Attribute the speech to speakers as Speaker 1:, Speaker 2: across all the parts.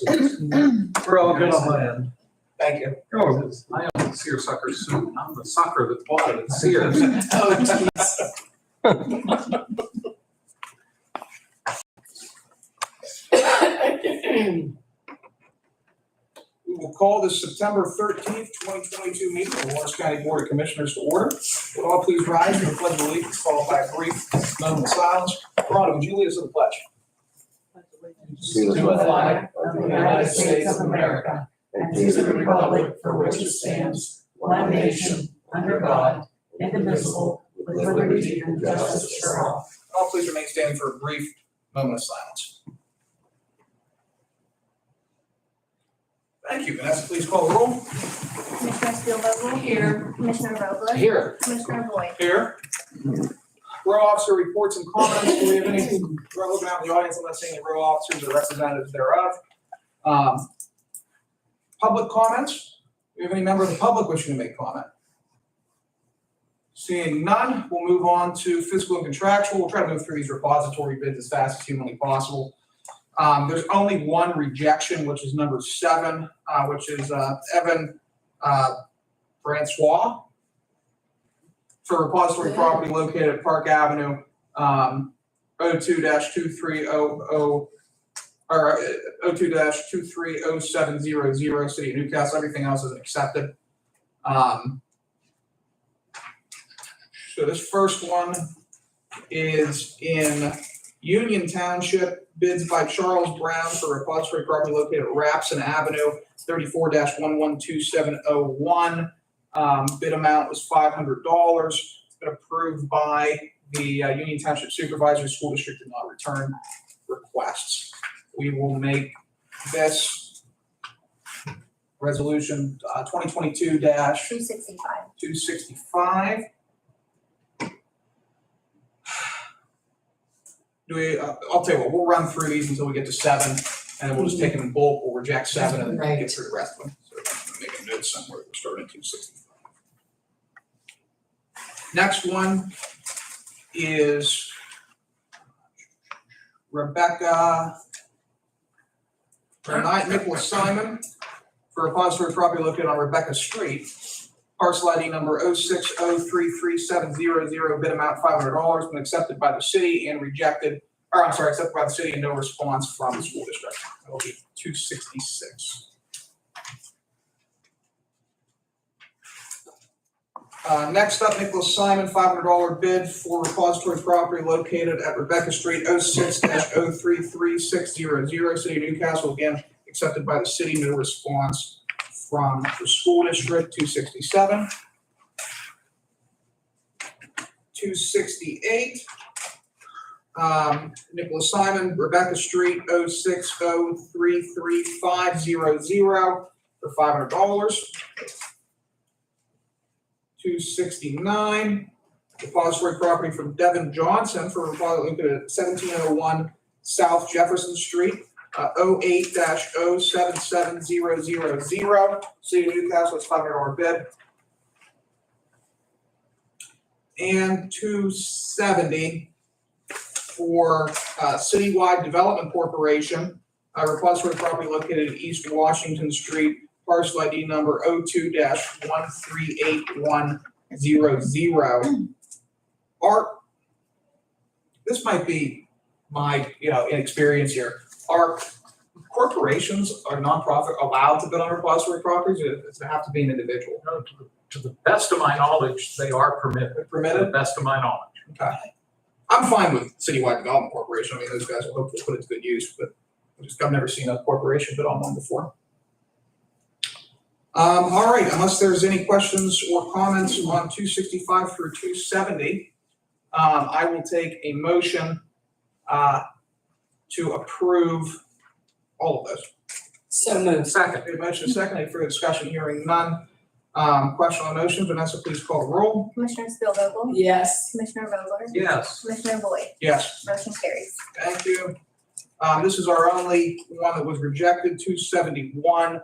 Speaker 1: We're all good on my end.
Speaker 2: Thank you.
Speaker 1: Oh, I own seersucker suit. I'm the sucker that bought it at Sears.
Speaker 2: We will call this September 13th, 2022 meeting of the Lawrence County Board of Commissioners to order. Would all please rise for the Pledge of Allegiance, followed by a brief moment of silence. Veronica, would you lead us in the pledge?
Speaker 3: To the flag of the United States of America and to the republic for which it stands, one nation, under God, indivisible, with liberty and justice for all.
Speaker 2: All please remain standing for a brief moment of silence. Thank you. Vanessa, please call the roll.
Speaker 4: Commissioner Steelvogel?
Speaker 3: Here.
Speaker 4: Commissioner Vogler?
Speaker 1: Here.
Speaker 4: Commissioner Boyd?
Speaker 2: Here. Row officer reports and comments. Do we have anything? We're looking out in the audience. I'm not seeing any row officers or representatives thereof. Public comments. Do we have any member of the public wishing to make comment? Seeing none, we'll move on to fiscal and contractual. We'll try to move through these repository bids as fast as humanly possible. There's only one rejection, which is number 7, which is Evan Francois for repository property located at Park Avenue, 02-2300 or 02-230700, City of Newcastle. Everything else is accepted. So this first one is in Union Township, bids by Charles Brown for repository property located at Rapson Avenue, 34-112701. Bid amount was $500. It's been approved by the Union Township Supervisor. School District did not return requests. We will make this resolution 2022-265. I'll tell you what, we'll run through these until we get to 7, and then we'll just take them in bulk. We'll reject 7 and then get through the rest of them. So I'm going to make a note somewhere. We're starting at 265. Next one is Rebecca Nicholas Simon for repository property located on Rebecca Street. Parcel ID number 060333700, bid amount $500, been accepted by the city and rejected, or I'm sorry, accepted by the city and no response from the school district. That will be 266. Next up, Nicholas Simon, $500 bid for repository property located at Rebecca Street, 06-033600, City of Newcastle, again, accepted by the city, no response from the school district. 267. 268. Nicholas Simon, Rebecca Street, 060333500 for $500. 269. Depository property from Devin Johnson for repository located at 1701 South Jefferson Street. 08-077000. City of Newcastle, it's $500 bid. And 270 for Citywide Development Corporation, repository property located at East Washington Street, parcel ID number 02-138100. Art, this might be my inexperience here. Are corporations or nonprofit allowed to bid on repository properties, or does it have to be an individual?
Speaker 1: No, to the best of my knowledge, they are permitted. To
Speaker 2: Permitted?
Speaker 1: the best of my knowledge.
Speaker 2: Okay. I'm fine with Citywide Development Corporation. I mean, those guys will hopefully put it to good use, but I've never seen a corporation bid on one before. All right, unless there's any questions or comments on 265 through 270, I will take a motion to approve all of those.
Speaker 3: So moved.
Speaker 1: Second.
Speaker 2: A motion second, any further discussion, hearing none. Question on the motion, Vanessa, please call the roll.
Speaker 4: Commissioner Steelvogel?
Speaker 3: Yes.
Speaker 4: Commissioner Vogler?
Speaker 1: Yes.
Speaker 4: Commissioner Boyd?
Speaker 2: Yes.
Speaker 4: Motion carries.
Speaker 2: Thank you. This is our only one that was rejected, 271.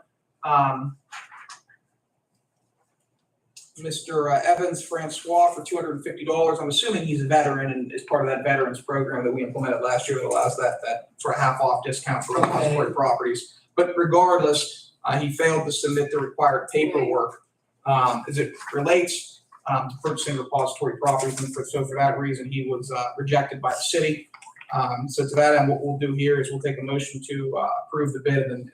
Speaker 2: Mr. Evans Francois for $250. I'm assuming he's a veteran and is part of that veterans program that we implemented last year that allows that sort of half off discount for repository properties. But regardless, he failed to submit the required paperwork as it relates to purchasing repository properties. And so for that reason, he was rejected by the city. So to that end, what we'll do here is we'll take a motion to approve the bid and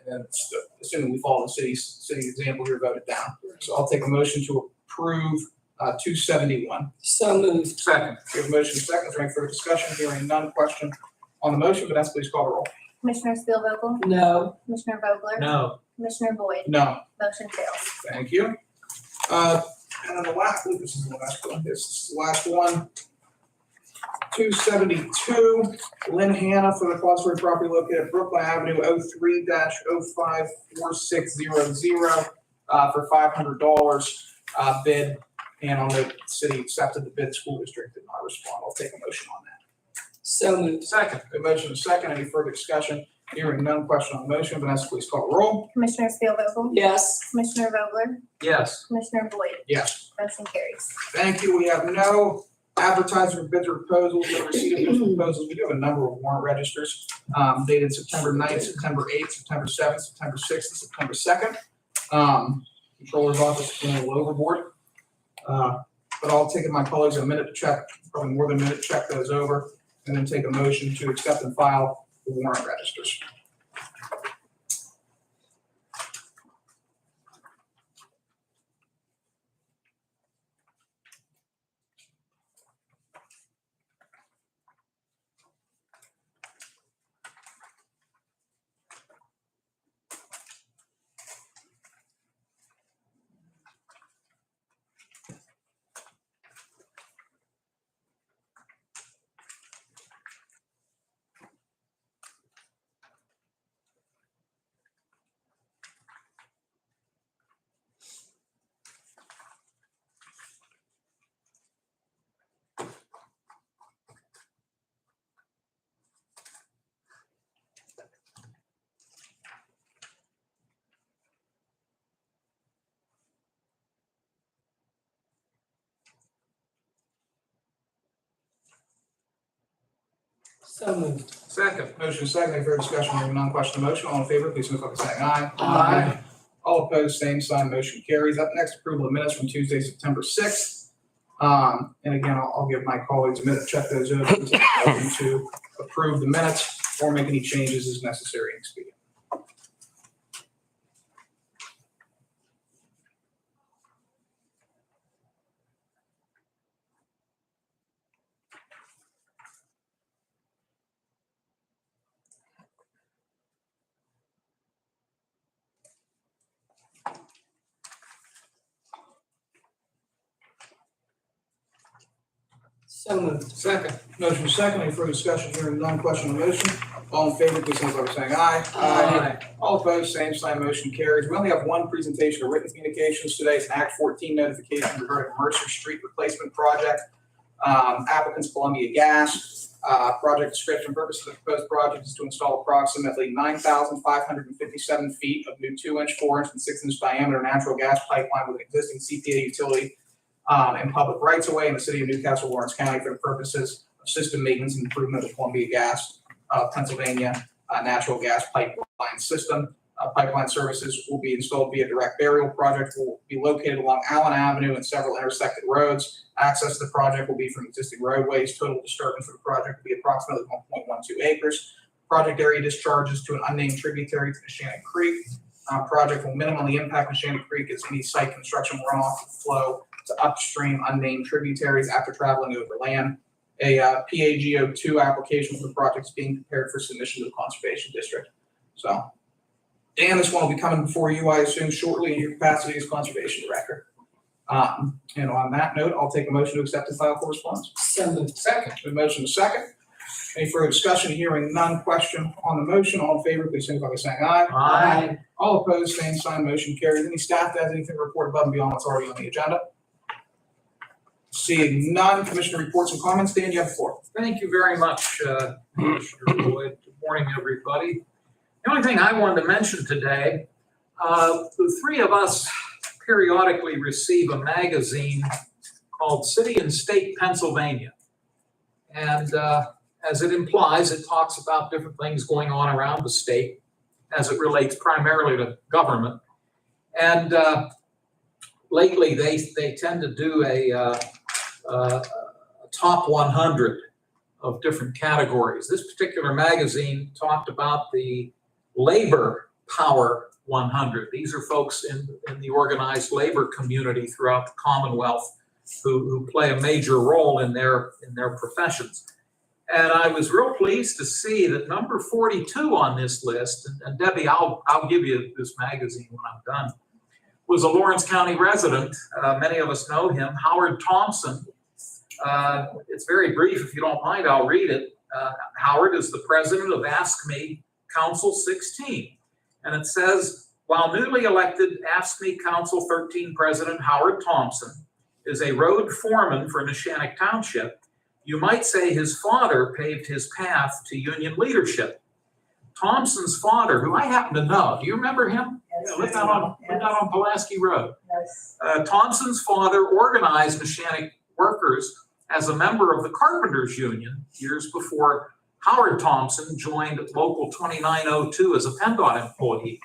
Speaker 2: assuming we follow the city example here, vote it down. So I'll take a motion to approve 271.
Speaker 3: So moved.
Speaker 1: Second.
Speaker 2: We have a motion second. Is there any further discussion? Hearing none. Question on the motion, Vanessa, please call the roll.
Speaker 4: Commissioner Spielvogel,
Speaker 3: No.
Speaker 4: Commissioner Vogler,
Speaker 1: No.
Speaker 4: Commissioner Boyd,
Speaker 2: No.
Speaker 4: motion fails.
Speaker 2: Thank you. And then the last, I believe this is the last one. This is the last one. 272, Lynn Hanna for the repository property located at Brooklyn Avenue, 03-054600, for $500 bid. And on the city accepted the bid, school district did not respond. I'll take a motion on that.
Speaker 3: So moved.
Speaker 1: Second.
Speaker 2: A motion is second. Any further discussion? Hearing none. Question on the motion. Vanessa, please call the roll.
Speaker 4: Commissioner Spielvogel,
Speaker 3: Yes.
Speaker 4: Commissioner Vogler,
Speaker 1: Yes.
Speaker 4: Commissioner Boyd,
Speaker 2: Yes.
Speaker 4: motion carries.
Speaker 2: Thank you. We have no advertising for bids or proposals. We have receipt of bids or proposals. We do have a number of warrant registers dated September 9th, September 8th, September 7th, September 6th, and September 2nd. Controller's office is going a little overboard. But I'll take my colleagues a minute to check, probably more than a minute to check those over, and then take a motion to accept and file the warrant registers.
Speaker 3: So moved.
Speaker 1: Second.
Speaker 2: Motion second. Any further discussion? Hearing none. Question on the motion. All in favor, please signify by saying aye.
Speaker 3: Aye.
Speaker 2: All opposed, same sign. Motion carries. Up next, approval of minutes from Tuesday, September 6th. And again, I'll give my colleagues a minute to check those over to approve the minutes or make any changes as necessary and expedient.
Speaker 3: So moved.
Speaker 1: Second.
Speaker 2: Motion second. Any further discussion? Hearing none. Question on the motion. All in favor, please signify by saying aye.
Speaker 3: Aye.
Speaker 2: All opposed, same sign. Motion carries. We only have one presentation of written communications today. It's an Act 14 notification regarding Mercer Street replacement project. Applicants Columbia Gas. Project description. Purpose of the proposed project is to install approximately 9,557 feet of new 2-inch, 4-inch, and 6-inch diameter natural gas pipeline with an existing CPA utility and public rights of way in the city of Newcastle, Lawrence County for the purposes of system maintenance and improvement of Columbia Gas, Pennsylvania natural gas pipeline system. Pipeline services will be installed via direct burial. Project will be located along Allen Avenue and several intersected roads. Access to the project will be from existing roadways. Total disturbance for the project will be approximately 1.12 acres. Project area discharges to an unnamed tributary to Neshannock Creek. Project will minimally impact Neshannock Creek as any site construction runoff will flow to upstream unnamed tributaries after traveling over land. A PAGO2 application for the project is being prepared for submission to the Conservation District. So, Dan, this one will be coming before you, I assume, shortly in your capacity as Conservation Director. And on that note, I'll take a motion to accept and file correspondence.
Speaker 3: So moved.
Speaker 2: Second. A motion is second. Any further discussion? Hearing none. Question on the motion. All in favor, please signify by saying aye.
Speaker 3: Aye.
Speaker 2: All opposed, same sign. Motion carries. Any staff that has anything to report above and beyond what's already on the agenda? Seeing none. Commissioner reports and comments. Dan, you have the floor.
Speaker 1: Thank you very much, Commissioner Boyd. Good morning, everybody. The only thing I wanted to mention today, the three of us periodically receive a magazine called City and State Pennsylvania. And as it implies, it talks about different things going on around the state as it relates primarily to government. And lately, they tend to do a top 100 of different categories. This particular magazine talked about the labor power 100. These are folks in the organized labor community throughout the Commonwealth who play a major role in their professions. And I was real pleased to see that number 42 on this list, and Debbie, I'll give you this magazine when I'm done, was a Lawrence County resident. Many of us know him, Howard Thompson. It's very brief. If you don't mind, I'll read it. Howard is the president of Ask Me Council 16. And it says, while newly elected Ask Me Council 13 President Howard Thompson is a road foreman for Neshannock Township, you might say his father paved his path to union leadership. Thompson's father, who I happen to know, do you remember him?
Speaker 3: Yes.
Speaker 1: Lived out on Pulaski Road.
Speaker 3: Yes.
Speaker 1: Thompson's father organized Neshannock workers as a member of the Carpenters Union years before Howard Thompson joined Local 2902 as a PennDOT employee.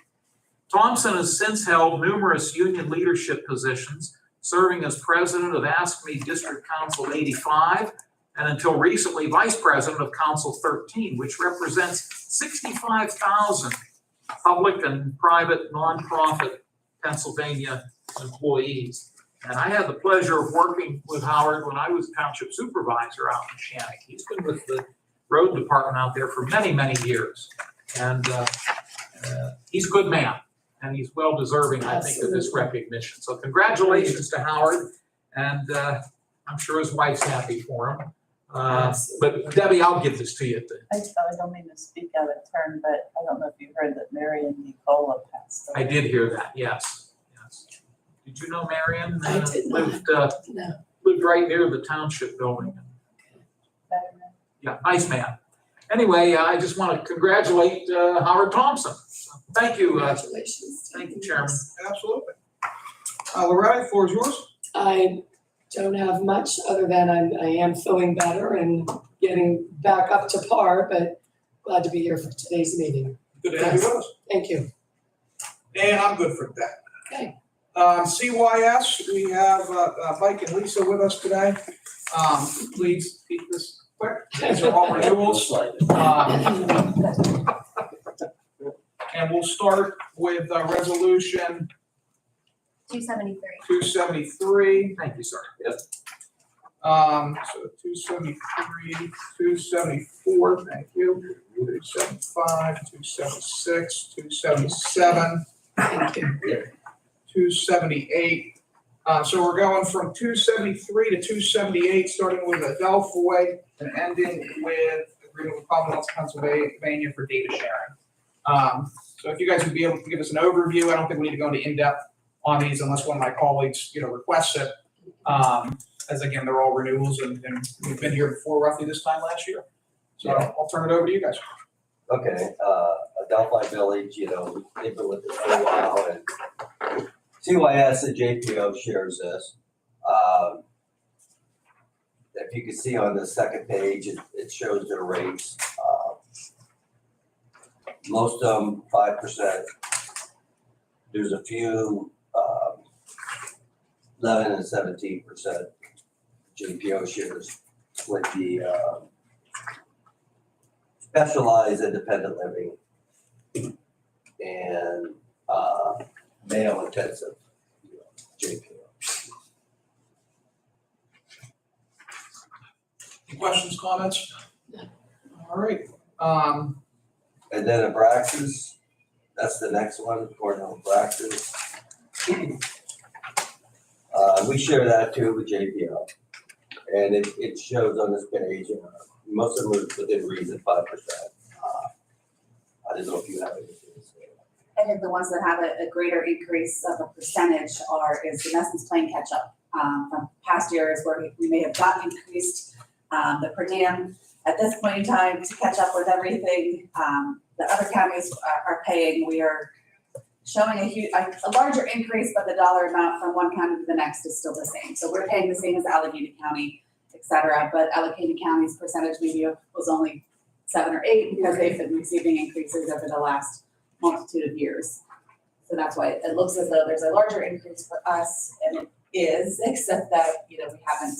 Speaker 1: Thompson has since held numerous union leadership positions, serving as president of Ask Me District Council 85, and until recently, vice president of Council 13, which represents 65,000 public and private nonprofit Pennsylvania employees. And I had the pleasure of working with Howard when I was township supervisor out in Neshannock. He's been with the road department out there for many, many years. And he's a good man, and he's well deserving, I think, of this recognition. So congratulations to Howard, and I'm sure his wife's happy for him. But Debbie, I'll give this to you.
Speaker 3: I don't mean to speak out of turn, but I don't know if you heard that Marion Nicola passed away.
Speaker 1: I did hear that, yes. Did you know Marion
Speaker 5: I did not.
Speaker 1: lived right near the township building?
Speaker 3: Better
Speaker 1: Yeah, nice man. Anyway, I just want to congratulate Howard Thompson. Thank you.
Speaker 5: Congratulations.
Speaker 1: Thank you, Chairman.
Speaker 2: Absolutely. Loretta, the floor is yours.
Speaker 5: I don't have much other than I am feeling better and getting back up to par, but glad to be here for today's meeting.
Speaker 2: Good to have you with us.
Speaker 5: Thank you.
Speaker 2: And I'm good for that.
Speaker 5: Okay.
Speaker 2: CYS, we have Mike and Lisa with us today. Please keep this quick. These are all renewals. And we'll start with resolution
Speaker 4: 273.
Speaker 2: 273.
Speaker 1: Thank you, sir.
Speaker 2: So 273, 274, thank you. 275, 276, 277.
Speaker 5: Thank you.
Speaker 2: 278. So we're going from 273 to 278, starting with Adelphoi and ending with agreement with Commonwealth of Pennsylvania for data sharing. So if you guys would be able to give us an overview, I don't think we need to go into in-depth on these unless one of my colleagues, requests it. As again, they're all renewals and we've been here before roughly this time last year. So I'll turn it over to you guys.
Speaker 6: Okay, Adelphi Village, they've been with us for a while, and CYS and JPO shares this. If you can see on the second page, it shows their rates. Most of them 5%. There's a few 11 and 17% JPO shares with the specialized independent living and male intensive JPO.
Speaker 2: Any questions, comments? All right.
Speaker 6: And then Abraxas, that's the next one, Cornell Abraxas. We share that too with JPO. And it shows on this page, most of them are within reason, 5%. I don't know if you have anything to say.
Speaker 7: I think the ones that have a greater increase of a percentage is in essence playing catch up from past years where we may have not increased the per diem at this point in time to catch up with everything the other counties are paying. We are showing a larger increase, but the dollar amount from one county to the next is still the same. So we're paying the same as Allegheny County, et cetera, but Allegheny County's percentage maybe was only 7 or 8 because they've been receiving increases over the last multitude of years. So that's why it looks as though there's a larger increase for us, and it is, except that, we haven't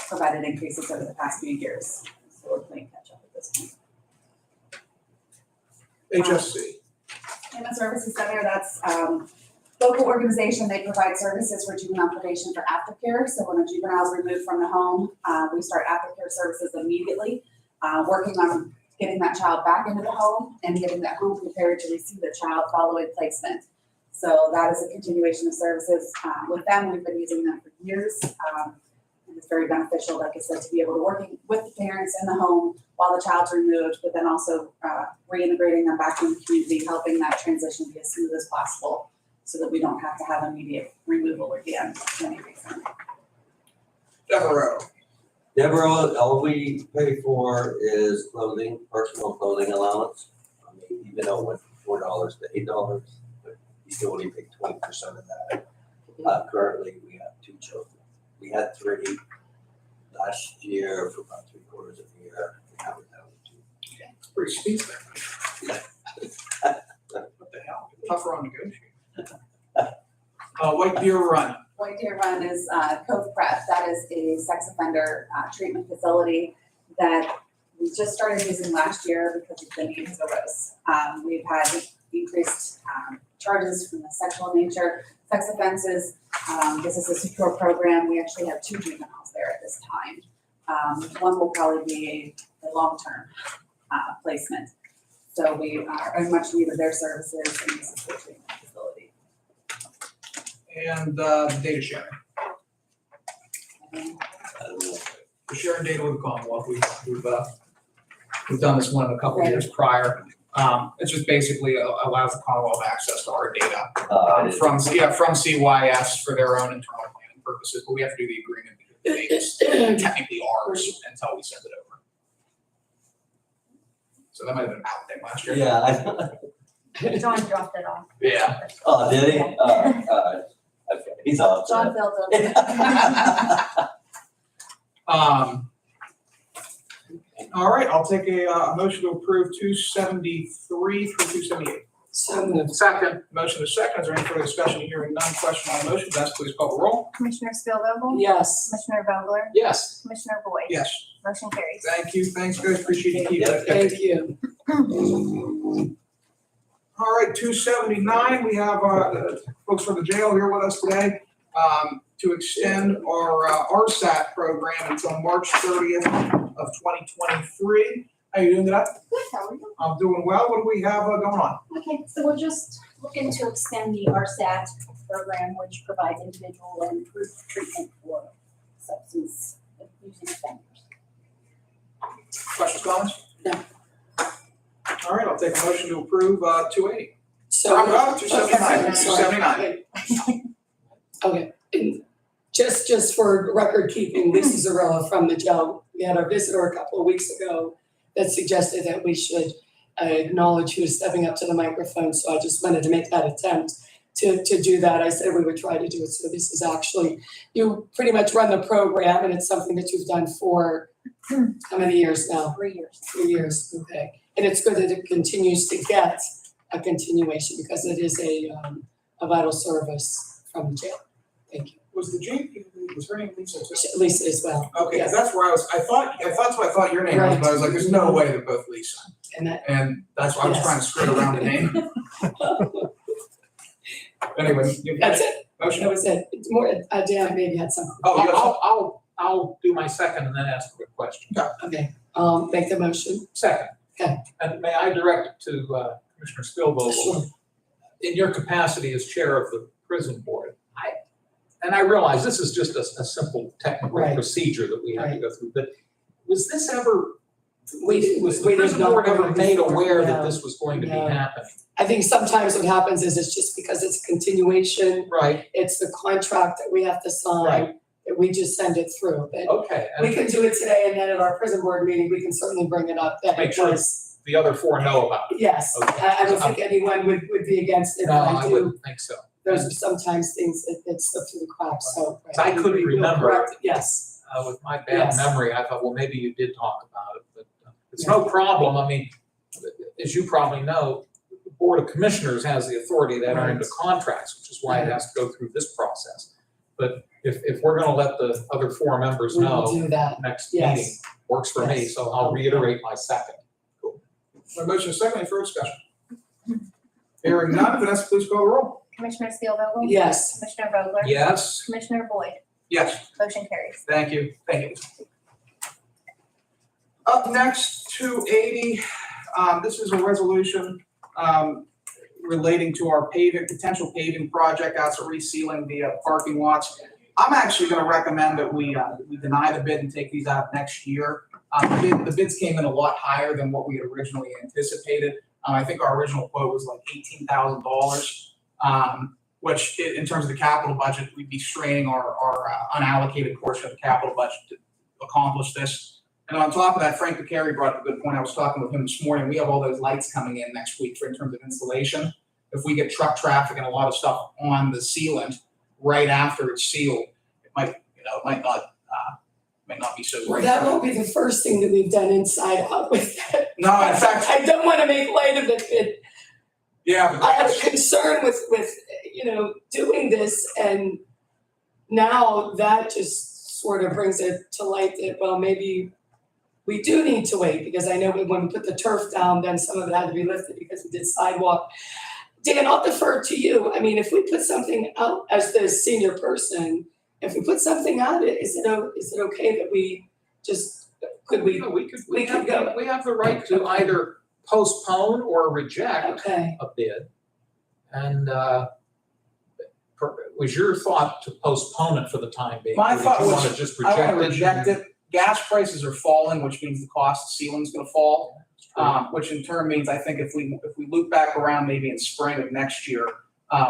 Speaker 7: provided increases over the past few years. So we're playing catch up at this point.
Speaker 2: HSC.
Speaker 7: Human Services Center, that's local organization. They provide services for juvenile probation for aftercare. So when a juvenile is removed from the home, we start aftercare services immediately, working on getting that child back into the home and getting that home prepared to receive the child following placement. So that is a continuation of services with them. We've been using them for years. And it's very beneficial, like I said, to be able to work with the parents in the home while the child's removed, but then also reintegrating them back in the community, helping that transition be as smooth as possible so that we don't have to have immediate removal again for any reason.
Speaker 2: Devereaux.
Speaker 6: Deborah, all we pay for is clothing, personal clothing allowance. I mean, even though it went from $4 to $8, but you still only pay 20% of that. Currently, we have 2 children. We had 3 last year for about 3/4 of the year. Now we're down to 2.
Speaker 2: It's pretty steep there. What the hell? Tougher on negotiating. White Deer Run.
Speaker 7: White Deer Run is Cove Prep. That is a sex offender treatment facility that we just started using last year because the needs arose. We've had increased charges from the sexual nature, sex offenses. This is a secure program. We actually have 2 juveniles there at this time. One will probably be a long-term placement. So we are in much need of their services in this secure treatment facility.
Speaker 2: And data sharing. We're sharing data with the Commonwealth. We've done this one a couple of years prior. It's just basically allows the Commonwealth access to our data from CYS for their own internal planning purposes, but we have to do the agreement because the data is technically ours until we send it over. So that might have been a bad thing last year.
Speaker 6: Yeah.
Speaker 4: John dropped it off.
Speaker 2: Yeah.
Speaker 6: Oh, did he? Okay, he's off.
Speaker 7: John filled it.
Speaker 2: All right, I'll take a motion to approve 273 through 278.
Speaker 5: So moved.
Speaker 2: Second. Motion is second. Is there any further discussion? Hearing none. Question on the motion. Vanessa, please call the roll.
Speaker 4: Commissioner Spielvogel?
Speaker 5: Yes.
Speaker 4: Commissioner Vogler?
Speaker 1: Yes.
Speaker 4: Commissioner Boyd?
Speaker 2: Yes.
Speaker 4: Motion carries.
Speaker 2: Thank you. Thanks, guys. Appreciate you keeping that.
Speaker 5: Thank you.
Speaker 2: All right, 279, we have the folks from the jail here with us today to extend our RSAT program until March 30th of 2023. How you doing today?
Speaker 8: Good, how are you?
Speaker 2: I'm doing well. What do we have going on?
Speaker 8: Okay, so we're just looking to extend the RSAT program, which provides individual and group treatment for substance abuse offenders.
Speaker 2: Questions, comments?
Speaker 5: No.
Speaker 2: All right, I'll take a motion to approve 280.
Speaker 5: So.
Speaker 2: 279.
Speaker 5: Sorry. Okay, and just for record keeping, Lisa Zarella from the jail, we had our visitor a couple of weeks ago that suggested that we should acknowledge who is stepping up to the microphone, so I just wanted to make that attempt to do that. I said we would try to do it, so this is actually, you pretty much run the program, and it's something that you've done for how many years now?
Speaker 8: 3 years.
Speaker 5: 3 years, okay. And it's good that it continues to get a continuation because it is a vital service from the jail. Thank you.
Speaker 2: Was the JP, was her name Lisa too?
Speaker 5: Lisa as well.
Speaker 2: Okay,
Speaker 5: Yes.
Speaker 2: that's where I thought that's what I thought your name was, but I was like, there's no way they're both Lisa. And that's why I was
Speaker 5: Yes.
Speaker 2: trying to skirt around the name. Anyway,
Speaker 5: That's it.
Speaker 2: motion.
Speaker 5: That was it. It's more, Dan maybe had something.
Speaker 2: Oh, you got something?
Speaker 1: I'll do my second and then ask a quick question.
Speaker 5: Okay, make the motion.
Speaker 1: Second.
Speaker 5: Okay.
Speaker 1: And may I direct it to Commissioner Spielvogel?
Speaker 5: Sure.
Speaker 1: In your capacity as chair of the prison board, I realize this is just a simple technical
Speaker 5: Right.
Speaker 1: procedure that we have to
Speaker 5: Right.
Speaker 1: go through, but was this ever,
Speaker 5: We
Speaker 1: was the
Speaker 5: did
Speaker 1: prison
Speaker 5: not
Speaker 1: board
Speaker 5: go
Speaker 1: ever
Speaker 5: to
Speaker 1: made
Speaker 5: before,
Speaker 1: aware that
Speaker 5: no.
Speaker 1: this was going to be
Speaker 5: No.
Speaker 1: happening?
Speaker 5: I think sometimes what happens is it's just because it's a continuation,
Speaker 1: Right,
Speaker 5: it's the contract that we have to sign,
Speaker 1: Right.
Speaker 5: that we just send it through. But
Speaker 1: okay.
Speaker 5: we can do it today, and then at our prison board meeting, we can certainly bring it up that
Speaker 1: Make
Speaker 5: it
Speaker 1: sure
Speaker 5: was
Speaker 1: the other four know about it.
Speaker 5: Yes,
Speaker 1: Okay.
Speaker 5: I don't think anyone would be against it,
Speaker 1: No,
Speaker 5: but
Speaker 1: I
Speaker 5: I do,
Speaker 1: wouldn't think so.
Speaker 5: those are sometimes things that slip through the cracks, so.
Speaker 1: So I couldn't
Speaker 5: You'll
Speaker 1: remember.
Speaker 5: correct it, yes,
Speaker 1: With my bad
Speaker 5: Yes.
Speaker 1: memory, I thought, well, maybe you did talk about it, but it's no problem. I mean, as you probably know, the Board of Commissioners has the authority that are into contracts, which is why it has to go through this process. But if we're gonna let the other four members
Speaker 5: we will
Speaker 1: know
Speaker 5: do that,
Speaker 1: next
Speaker 5: Yes.
Speaker 1: meeting, works for me,
Speaker 5: Yes.
Speaker 1: so I'll reiterate my second.
Speaker 2: A motion is second, any further discussion? Hearing none, Vanessa, please call the roll.
Speaker 4: Commissioner Spielvogel?
Speaker 5: yes.
Speaker 4: Commissioner Vogler?
Speaker 1: Yes?
Speaker 4: Commissioner Boyd?
Speaker 2: Yes.
Speaker 4: Motion carries.
Speaker 2: Thank you, thank you. Up next, 280, this is a resolution relating to our potential paving project, that's resealing the parking lots. I'm actually gonna recommend that we deny the bid and take these out next year. The bids came in a lot higher than what we had originally anticipated. I think our original quote was like $18,000, which in terms of the capital budget, we'd be straining our unallocated portion of the capital budget to accomplish this. And on top of that, Frank DeCary brought up a good point. I was talking with him this morning. We have all those lights coming in next week in terms of installation. If we get truck traffic and a lot of stuff on the sealant right after it's sealed, it might not be so
Speaker 5: Well,
Speaker 2: great.
Speaker 5: that won't be the first thing that we've done inside out with that.
Speaker 2: No, in fact,
Speaker 5: I don't wanna make light of it, but
Speaker 2: yeah,
Speaker 5: I had a concern with, doing this, and now that just sort of brings it to light that, well, maybe we do need to wait, because I know when we put the turf down, then some of it had to be lifted because we did sidewalk. Dan, I'll defer to you. I mean, if we put something out as the senior person, if we put something out, is it okay that we just, could we?
Speaker 1: We
Speaker 5: We could go.
Speaker 1: have the right to either postpone or reject
Speaker 5: Okay,
Speaker 1: a bid. And was your thought to postpone it for the time being?
Speaker 2: My
Speaker 1: or did
Speaker 2: thought
Speaker 1: you
Speaker 2: was,
Speaker 1: wanna just
Speaker 2: I wanna
Speaker 1: reject
Speaker 2: reject it. Gas prices are falling, which means the cost of sealing's gonna fall. Which in turn means I think if we loop back around maybe in spring of next year,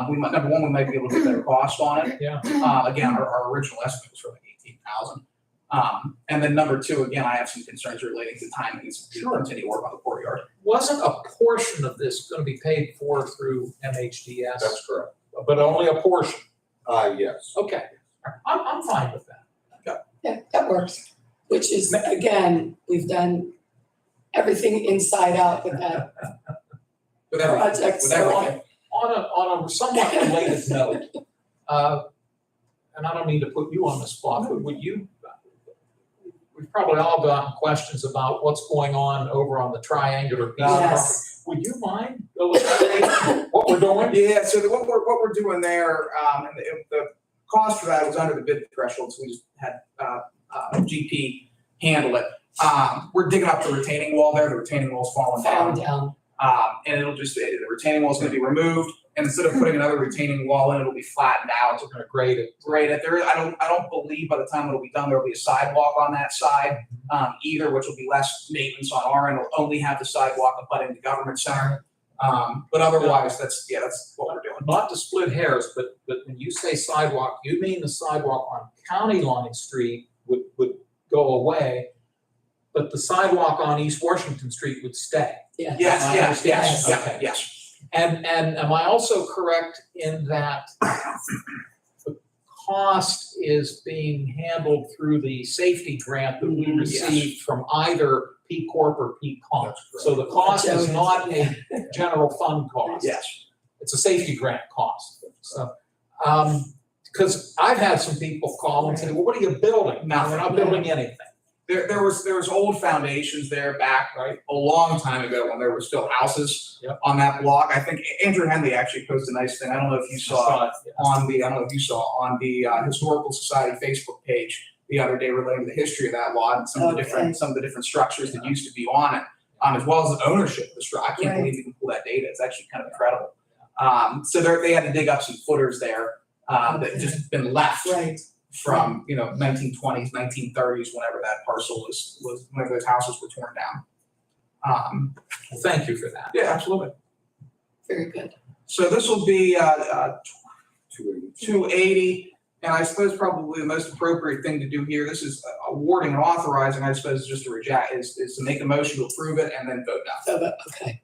Speaker 2: we might, number one, we might be able to get better cost on it.
Speaker 1: Yeah.
Speaker 2: Again, our original estimate was for like 18,000. And then number two, again, I have some concerns relating to timings to continue work on the courtyard.
Speaker 1: Wasn't a portion of this gonna be paid for through MHDS?
Speaker 9: That's correct.
Speaker 1: But only a portion?
Speaker 9: Yes.
Speaker 1: Okay, I'm fine with that.
Speaker 5: yeah, that works, which is, again, we've done everything inside out with that
Speaker 2: With everything,
Speaker 5: project,
Speaker 2: with
Speaker 5: so.
Speaker 2: everything.
Speaker 1: On a somewhat related note, and I don't mean to put you on the spot, but we've probably all gotten questions about what's going on over on the triangular piece of property.
Speaker 5: Yes,
Speaker 1: Would you mind illustrating what we're doing?
Speaker 2: Yeah, so what we're doing there, and the cost for that was under the bid threshold, so we just had GP handle it. We're digging up the retaining wall there, the retaining wall's falling
Speaker 5: found
Speaker 2: down.
Speaker 5: down,
Speaker 2: And it'll just, the retaining wall's gonna be removed, and instead of putting another retaining wall in, it'll be flattened out.
Speaker 1: We're gonna grade it.
Speaker 2: Right, I don't believe by the time it'll be done, there'll be a sidewalk on that side, either, which will be less maintenance on our end. It'll only have the sidewalk abutting the government center. But otherwise, that's what we're doing.
Speaker 1: Not to split hairs, but when you say sidewalk, you mean the sidewalk on County Line Street would go away, but the sidewalk on East Washington Street would stay.
Speaker 5: yeah.
Speaker 2: Yes,
Speaker 1: Okay.
Speaker 2: yes.
Speaker 1: And am I also correct in that the cost is being handled through the safety grant that we received from either P Corp or P Comp? So the cost is not a general fund cost.
Speaker 2: Yes.
Speaker 1: It's a safety grant cost. So, because I've had some people call and say, well, what are you building? No, we're not building anything.
Speaker 2: There was old foundations there back, right, a long time ago when there were still houses on that block. I think Andrew Henley actually posted a nice thing. I don't know if you saw it on the Historical Society Facebook page the other day relating to the history of that lot and some of the different structures that used to be on it, as well as the ownership of the structure. I can't believe you can pull that data. It's actually kind of incredible. So they had to dig up some footers there that just been left.
Speaker 5: Right,
Speaker 2: From 1920s, 1930s, whenever that parcel was whenever those houses were torn down.
Speaker 1: Well, thank you for that.
Speaker 2: Yeah, absolutely.
Speaker 5: very good.
Speaker 2: So this will be
Speaker 9: 280.
Speaker 2: 280. And I suppose probably the most appropriate thing to do here, this is awarding and authorizing, I suppose, just to reject, is to make a motion to approve it and then vote no.
Speaker 5: So, okay,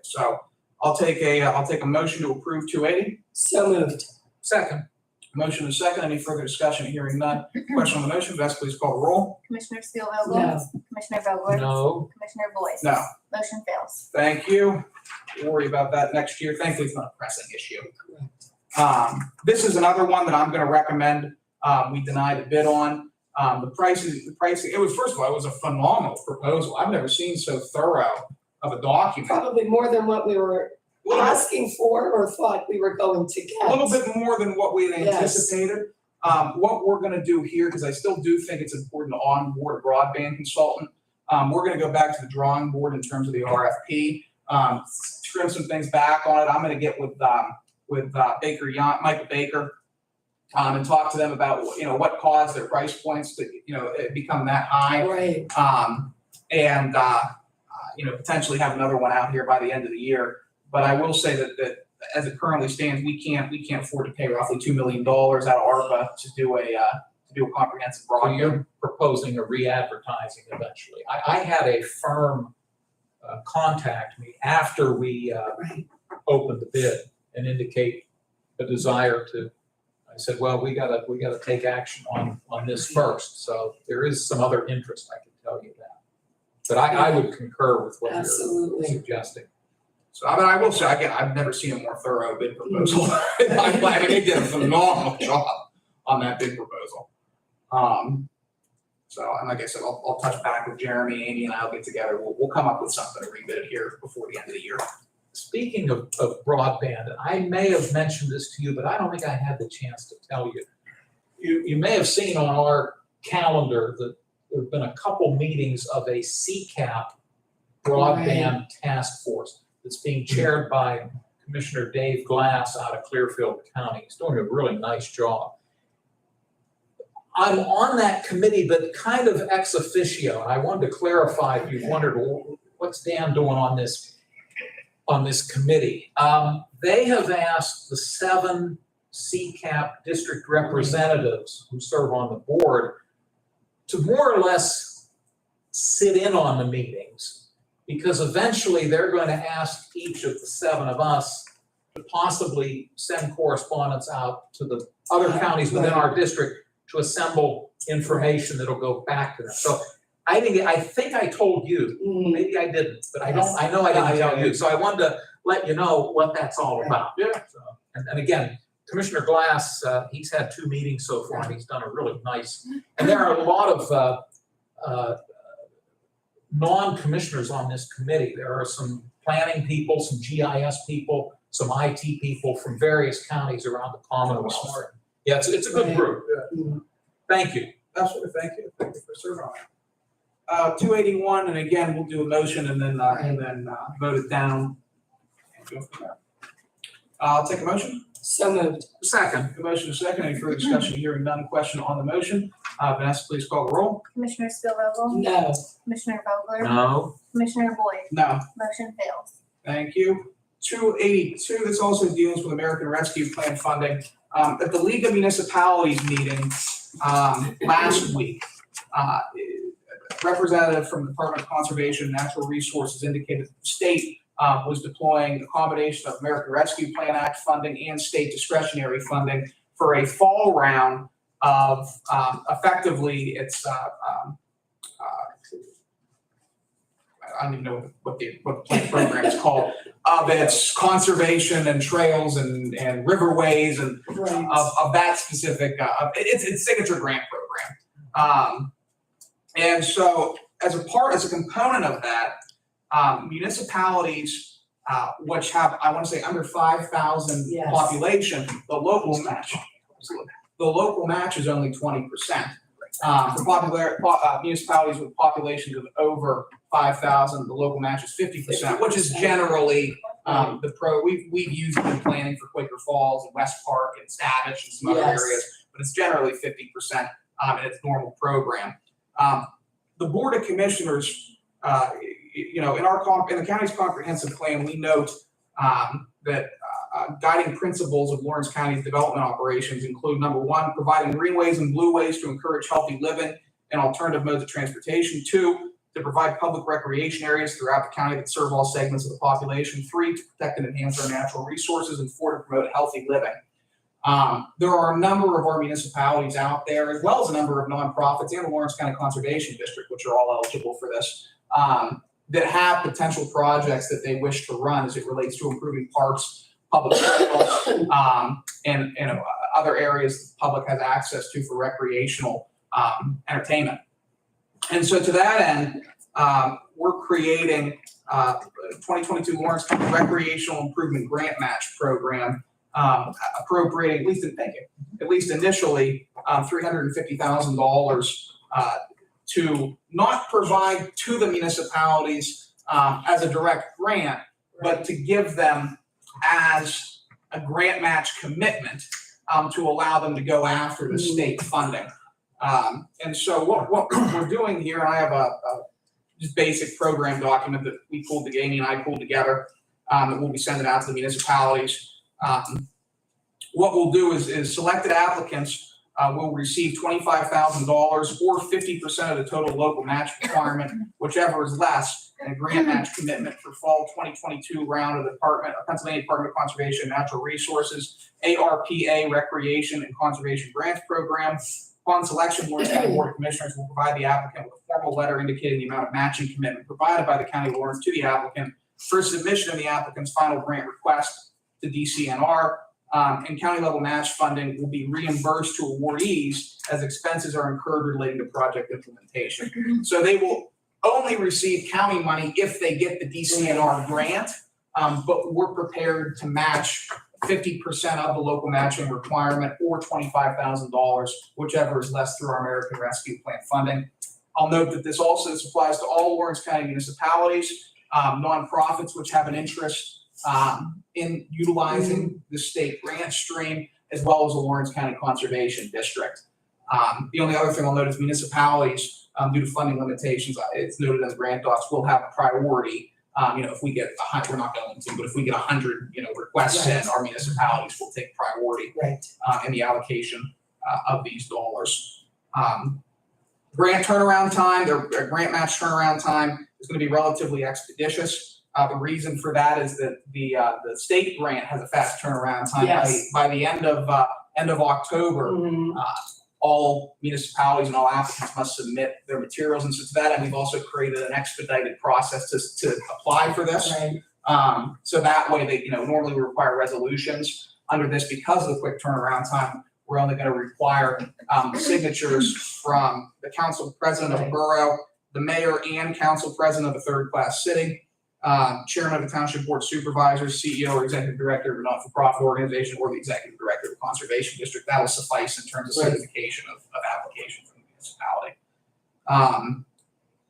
Speaker 2: So I'll take a motion to approve 280.
Speaker 5: so moved.
Speaker 1: Second.
Speaker 2: Motion is second. Any further discussion? Hearing none. Question on the motion. Vanessa, please call the roll.
Speaker 4: Commissioner Steelvogel?
Speaker 5: No.
Speaker 4: Commissioner Vogler?
Speaker 1: No.
Speaker 4: Commissioner Boyd?
Speaker 2: No.
Speaker 4: Motion fails.
Speaker 2: Thank you. We'll worry about that next year. Thankfully, it's not a pressing issue. This is another one that I'm gonna recommend, we deny the bid on. The pricing, it was, first of all, it was a phenomenal proposal. I've never seen so thorough of a document.
Speaker 5: Probably more than what we were
Speaker 2: A little bit-
Speaker 5: asking for or thought we were going to get.
Speaker 2: a little bit more than what we had
Speaker 5: Yes.
Speaker 2: anticipated. What we're gonna do here, because I still do think it's important to onboard a broadband consultant, we're gonna go back to the drawing board in terms of the RFP, trim some things back on it. I'm gonna get with Michael Baker, and talk to them about, what caused their price points to, become that high.
Speaker 5: Right,
Speaker 2: And potentially have another one out here by the end of the year. But I will say that as it currently stands, we can't afford to pay roughly $2 million out of ARPA to do a comprehensive
Speaker 1: So
Speaker 2: broadband.
Speaker 1: you're proposing a re-advertising eventually. I had a firm contact me after we
Speaker 5: right.
Speaker 1: opened the bid and indicate a desire to, I said, well, we gotta take action on this first. So there is some other interest, I can tell you that. But I would concur with what you're
Speaker 5: Absolutely.
Speaker 1: suggesting.
Speaker 2: So, I will say, again, I've never seen a more thorough bid proposal. They did a phenomenal job on that bid proposal. So, and like I said, I'll touch back with Jeremy, Amy, and I'll get together. We'll come up with something to rebid here before the end of the year.
Speaker 1: Speaking of broadband, and I may have mentioned this to you, but I don't think I had the chance to tell you. You may have seen on our calendar that there have been a couple meetings of a CCAP broadband task force that's being chaired by Commissioner Dave Glass out of Clearfield County. He's doing a really nice job. I'm on that committee, but kind of ex officio, and I wanted to clarify if you've wondered, well, what's Dan doing on this committee? They have asked the 7 CCAP district representatives who serve on the board to more or less sit in on the meetings, because eventually they're going to ask each of the 7 of us to possibly send correspondence out to the other counties within our district to assemble information that'll go back to them. So I think I told you,
Speaker 5: Mm,
Speaker 1: maybe I didn't, but I know I didn't tell you. So I wanted to let you know what that's all about.
Speaker 2: Yeah.
Speaker 1: So, and again, Commissioner Glass, he's had 2 meetings so far, and he's done a really nice, and there are a lot of non-commissioners on this committee. There are some planning people, some GIS people, some IT people from various counties around the Commonwealth. Yeah, it's a good group.
Speaker 5: mm.
Speaker 1: Thank you.
Speaker 2: Absolutely, thank you for serving on that. 281, and again, we'll do a motion and then vote it down. And go from there. I'll take a motion.
Speaker 5: So moved.
Speaker 1: Second.
Speaker 2: The motion is second. Any further discussion? Hearing none. Question on the motion. Vanessa, please call the roll.
Speaker 4: Commissioner Steelvogel?
Speaker 5: No,
Speaker 4: Commissioner Vogler?
Speaker 1: No.
Speaker 4: Commissioner Boyd?
Speaker 2: No.
Speaker 4: Motion fails.
Speaker 2: Thank you. 282, this also deals with American Rescue Plan funding. At the League of Municipalities meeting last week, a representative from the Department of Conservation and Natural Resources indicated that the state was deploying a combination of American Rescue Plan Act funding and state discretionary funding for a fall round of effectively it's I don't even know what the plan program is called, of its conservation and trails and riverways and
Speaker 5: right.
Speaker 2: of that specific, it's signature grant program. And so as a component of that, municipalities, which have, I want to say under 5,000
Speaker 5: Yes.
Speaker 2: population, the local match is only 20%. For municipalities with populations of over 5,000, the local match is 50%, which is generally we've used it in planning for Quaker Falls and West Park and Savage and some other
Speaker 5: Yes.
Speaker 2: areas, but it's generally 50% in its normal program. The Board of Commissioners, in the county's comprehensive plan, we note that guiding principles of Lawrence County's development operations include, number one, providing greenways and blueways to encourage healthy living and alternative modes of transportation. Two, to provide public recreation areas throughout the county that serve all segments of the population. Three, to protect and enhance our natural resources. And four, to promote healthy living. There are a number of our municipalities out there, as well as a number of nonprofits and the Lawrence County Conservation District, which are all eligible for this, that have potential projects that they wish to run as it relates to improving parks, public trails, and other areas the public has access to for recreational entertainment. And so to that end, we're creating 2022 Lawrence County Recreational Improvement Grant Match Program, appropriating at least initially $350,000 to not provide to the municipalities as a direct grant, but to give them as a grant match commitment to allow them to go after the state funding. And so what we're doing here, and I have a just basic program document that Amy and I pulled together, that we'll be sending out to the municipalities. What we'll do is selected applicants will receive $25,000 or 50% of the total local match requirement, whichever is less, and a grant match commitment for fall 2022 round of the Pennsylvania Department of Conservation and Natural Resources, ARPA Recreation and Conservation Grants Program. Upon selection, Lawrence County Board of Commissioners will provide the applicant with a formal letter indicating the amount of matching commitment provided by the County of Lawrence to the applicant for submission of the applicant's final grant request to DCNR. And county level match funding will be reimbursed to awardees as expenses are incurred relating to project implementation. So they will only receive county money if they get the DCNR grant, but we're prepared to match 50% of the local matching requirement or $25,000, whichever is less, through our American Rescue Plan funding. I'll note that this also applies to all Lawrence County municipalities, nonprofits which have an interest in utilizing the state grant stream, as well as the Lawrence County Conservation District. The only other thing I'll note is municipalities, due to funding limitations, it's noted in the grant docs, will have priority. If we get we're not going to, but if we get 100, requests in, our municipalities will take priority in the allocation of these dollars. Grant turnaround time, their grant match turnaround time is going to be relatively expeditious. The reason for that is that the state grant has a fast turnaround time.
Speaker 5: Yes.
Speaker 2: By the end of October, all municipalities and all applicants must submit their materials. And so to that end, we've also created an expedited process to apply for this.
Speaker 5: Right.
Speaker 2: So that way they, normally we require resolutions. Under this, because of the quick turnaround time, we're only going to require signatures from the council president of the borough, the mayor and council president of a third-class city, chairman of the township board of supervisors, CEO or executive director of a not-for-profit organization, or the executive director of the conservation district. That will suffice in terms of certification of application from the municipality.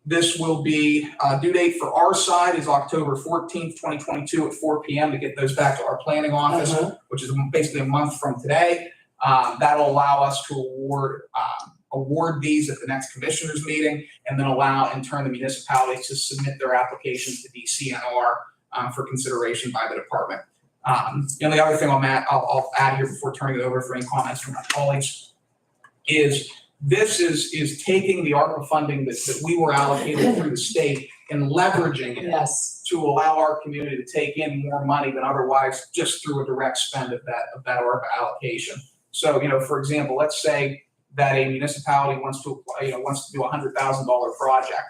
Speaker 2: This will be, due date for our side is October 14th, 2022 at 4 p.m. to get those back to our planning office, which is basically a month from today. That'll allow us to award these at the next commissioners meeting, and then allow in turn the municipalities to submit their applications to DCNR for consideration by the department. The only other thing I'll add here before turning it over for any comments from my colleagues is this is taking the ARPA funding that we were allocated through the state and leveraging it to allow our community to take in more money than otherwise just through a direct spend of that ARPA allocation. So, for example, let's say that a municipality wants to do a $100,000 project,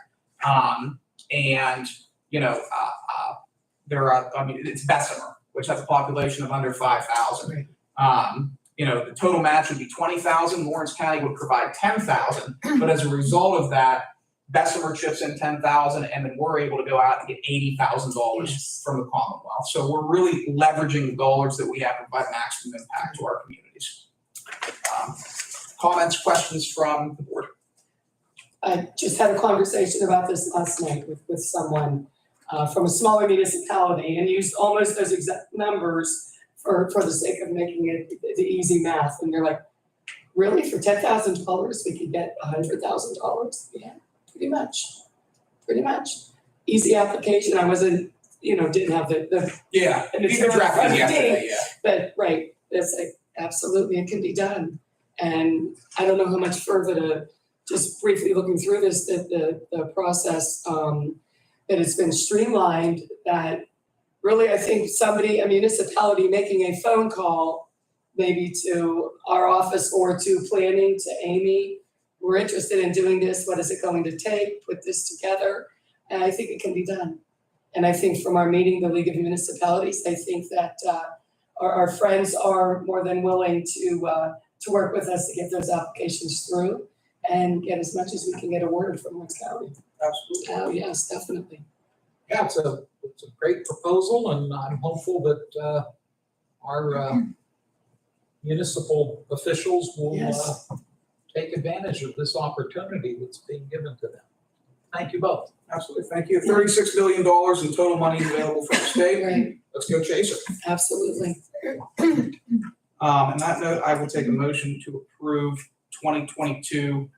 Speaker 2: it's Bessemer, which has a population of under 5,000. The total match would be $20,000. Lawrence County would provide $10,000, but as a result of that, Bessemer chips in $10,000, and then we're able to go out and get $80,000 from the Commonwealth. So we're really leveraging the dollars that we have to provide maximum impact to our communities. Comments, questions from the board?
Speaker 5: I just had a conversation about this last night with someone from a smaller municipality, and used almost those exact numbers for the sake of making it the easy math. And they're like, really, for $10,000 we could get $100,000? Yeah, pretty much. Easy application. I wasn't didn't have the,
Speaker 2: Yeah,
Speaker 5: And
Speaker 2: you
Speaker 5: it's
Speaker 2: can draft
Speaker 5: already
Speaker 2: it yesterday, yeah.
Speaker 5: but, right, it's like, absolutely, it can be done. And I don't know how much further to, just briefly looking through this, that the process, that it's been streamlined, that really, I think a municipality making a phone call maybe to our office or to planning, to Amy, we're interested in doing this, what is it going to take, put this together, and I think it can be done. And I think from our meeting, the League of Municipalities, I think that our friends are more than willing to work with us to get those applications through and get as much as we can get awarded from Woods County.
Speaker 2: Absolutely.
Speaker 5: Oh, yes, definitely.
Speaker 1: Yeah, it's a great proposal, and I'm hopeful that our municipal officials will
Speaker 5: Yes.
Speaker 1: take advantage of this opportunity that's being given to them. Thank you both.
Speaker 2: Absolutely, thank you. $36 million in total money available from the state.
Speaker 5: Right,
Speaker 2: Let's go chase it.
Speaker 5: absolutely.
Speaker 2: On that note, I will take a motion to approve 2022-282.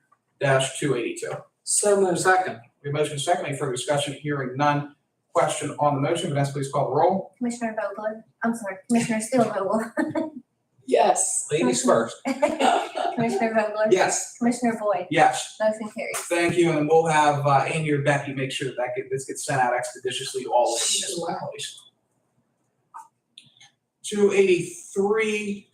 Speaker 5: So moved.
Speaker 1: Second,
Speaker 2: We have a motion second, any further discussion? Hearing none. Question on the motion, Vanessa, please call the roll.
Speaker 4: Commissioner Commissioner Steelvogel,
Speaker 5: Yes.
Speaker 1: ladies first.
Speaker 4: Commissioner Vogler?
Speaker 1: Yes.
Speaker 4: Commissioner Boyd?
Speaker 2: Yes,
Speaker 4: Motion carries.
Speaker 2: thank you, and we'll have Amy or Becky make sure that this gets sent out expeditiously to all of the municipalities. 283,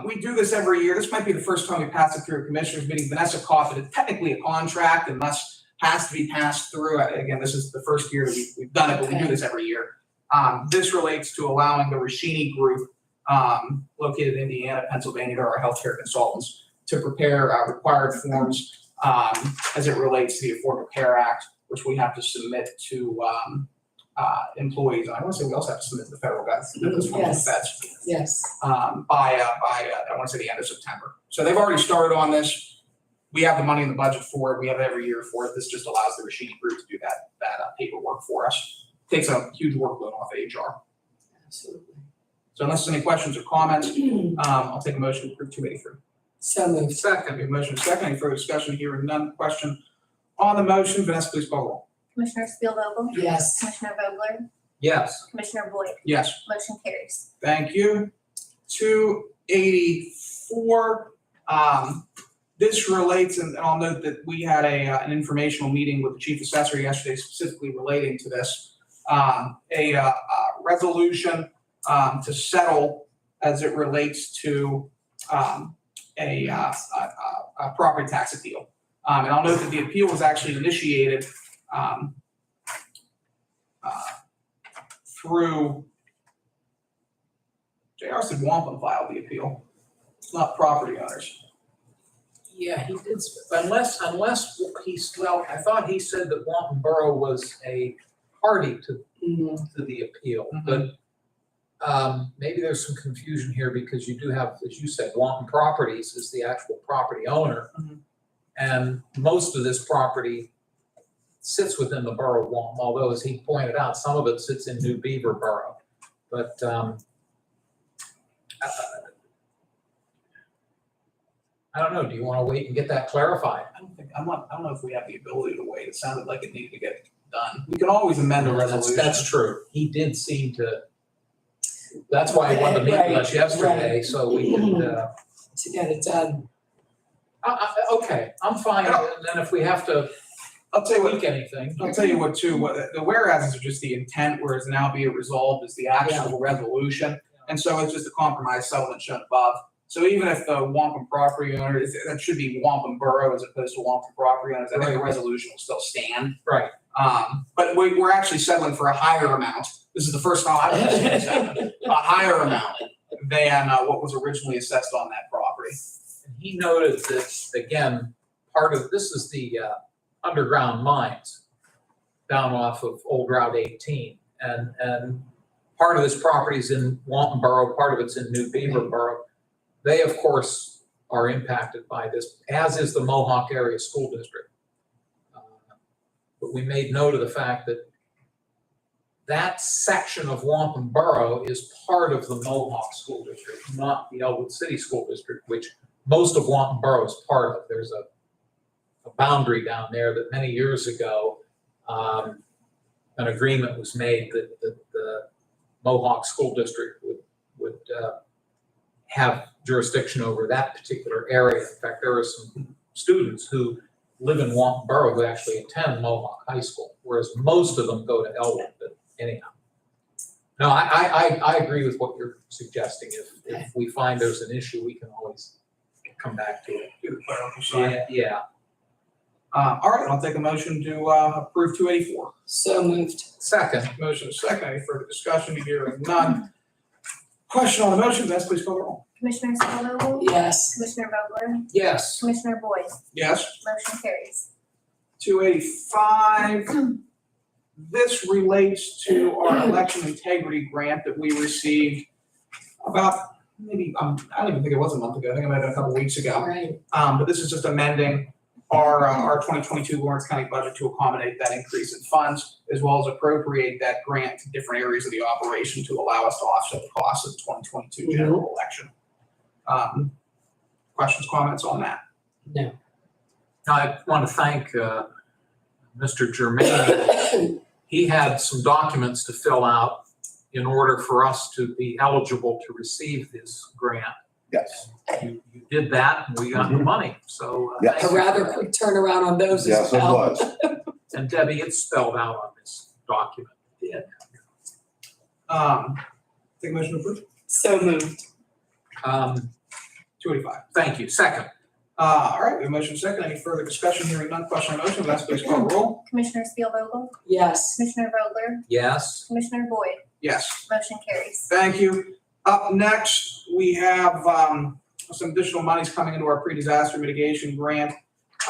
Speaker 2: we do this every year. This might be the first time we pass it through a commissioners meeting. Vanessa caught it. It's technically a contract and thus has to be passed through. Again, this is the first year that we've done it, but we do this every year. This relates to allowing the Recreational group, located in Indiana, Pennsylvania, they're our healthcare consultants, to prepare required forms as it relates to the Affordable Care Act, which we have to submit to employees. I want to say we also have to submit to the federal guys, those forms
Speaker 5: Yes.
Speaker 2: to feds,
Speaker 5: Yes.
Speaker 2: by I want to say the end of September. So they've already started on this. We have the money in the budget for it. We have it every year for it. This just allows the Recreational group to do that paperwork for us. Takes a huge workload off HR.
Speaker 5: Absolutely.
Speaker 2: So unless there's any questions or comments, I'll take a motion to approve 283.
Speaker 5: So moved.
Speaker 2: Second, we have a motion second, any further discussion? Hearing none. Question on the motion, Vanessa, please call roll.
Speaker 4: Commissioner Steelvogel?
Speaker 5: Yes.
Speaker 4: Commissioner Vogler?
Speaker 1: Yes.
Speaker 4: Commissioner Boyd?
Speaker 2: Yes,
Speaker 4: Motion carries.
Speaker 2: thank you. 284, this relates, and I'll note that we had an informational meeting with the chief assessor yesterday specifically relating to this. A resolution to settle as it relates to a property tax appeal. And I'll note that the appeal was actually initiated through, JR said Wampum filed the appeal. It's not property owners.
Speaker 1: Yeah, he did, unless he's, well, I thought he said that Wampum Borough was a party to the appeal, but maybe there's some confusion here because you do have, as you said, Wampum Properties is the actual property owner.
Speaker 2: Mhm.
Speaker 1: And most of this property sits within the borough of Wampum, although as he pointed out, some of it sits in New Beaver Borough. But I don't know, do you want to wait and get that clarified?
Speaker 2: I don't know if we have the ability to wait. It sounded like it needed to get done. We can always amend a resolution.
Speaker 1: That's true. He did seem to, that's why he wanted to meet with us
Speaker 5: Right,
Speaker 1: yesterday,
Speaker 5: right.
Speaker 1: so we could,
Speaker 5: To get it done.
Speaker 1: okay, I'm fine. And then if we have to
Speaker 2: I'll tell you what,
Speaker 1: tweak anything,
Speaker 2: I'll tell you what too, the whereases are just the intent, whereas now be it resolved is the actual resolution. And so it's just a compromise settlement shown above. So even if the Wampum property owner, that should be Wampum Borough as opposed to Wampum property owners, I think the
Speaker 1: Right.
Speaker 2: resolution will still stand.
Speaker 1: right,
Speaker 2: But we're actually settling for a higher amount. This is the first time I've ever seen this happen. A higher amount than what was originally assessed on that property.
Speaker 1: and he noted that, again, part of, this is the underground mines down off of Old Route 18. And part of this property is in Wampum Borough, part of it's in New Beaver Borough. They, of course, are impacted by this, as is the Mohawk Area School District. But we made note of the fact that that section of Wampum Borough is part of the Mohawk School District, not the Elwood City School District, which most of Wampum Borough is part of. There's a boundary down there that many years ago, an agreement was made that the Mohawk School District would have jurisdiction over that particular area. In fact, there are some students who live in Walton Borough who actually attend Mohawk High School, whereas most of them go to Elwood, but anyhow. No, I agree with what you're suggesting. If we find there's an issue, we can always come back to it.
Speaker 2: Do the clerical side.
Speaker 1: Yeah,
Speaker 2: All right, I'll take a motion to approve 284.
Speaker 5: So moved.
Speaker 1: second,
Speaker 2: Motion is second. Any further discussion? Hearing none. Question on the motion, Vanessa, please call the roll.
Speaker 4: Commissioner Spielvogel?
Speaker 5: Yes.
Speaker 4: Commissioner Vogler?
Speaker 1: yes,
Speaker 4: Commissioner Boyd?
Speaker 2: Yes.
Speaker 4: Motion carries.
Speaker 2: 285. This relates to our election integrity grant that we received about maybe, I don't even think it was a month ago. I think it might have been a couple weeks ago.
Speaker 5: All right.
Speaker 2: But this is just amending our 2022 Lawrence County budget to accommodate that increase in funds, as well as appropriate that grant to different areas of the operation to allow us to offset the cost of the 2022 general election. Questions, comments on that?
Speaker 5: No.
Speaker 1: I want to thank Mr. Germain. He had some documents to fill out in order for us to be eligible to receive this grant.
Speaker 9: Yes.
Speaker 1: You did that, and we got the money, so.
Speaker 9: Yes.
Speaker 1: thank
Speaker 5: A
Speaker 1: you for
Speaker 5: rather
Speaker 1: that.
Speaker 5: quick turnaround on those as
Speaker 9: Yes, it
Speaker 5: well.
Speaker 9: was.
Speaker 1: And Debbie, it's spelled out on this document.
Speaker 2: Take a motion to approve.
Speaker 5: So moved.
Speaker 2: 285.
Speaker 1: Thank you. Second,
Speaker 2: All right, we have a motion second. Any further discussion? Hearing none. Question on the motion, Vanessa, please call the roll.
Speaker 4: Commissioner Spielvogel?
Speaker 5: Yes.
Speaker 4: Commissioner Vogler?
Speaker 1: yes,
Speaker 4: Commissioner Boyd?
Speaker 2: Yes.
Speaker 4: Motion carries.
Speaker 2: Thank you. Up next, we have some additional monies coming into our pre-disaster mitigation grant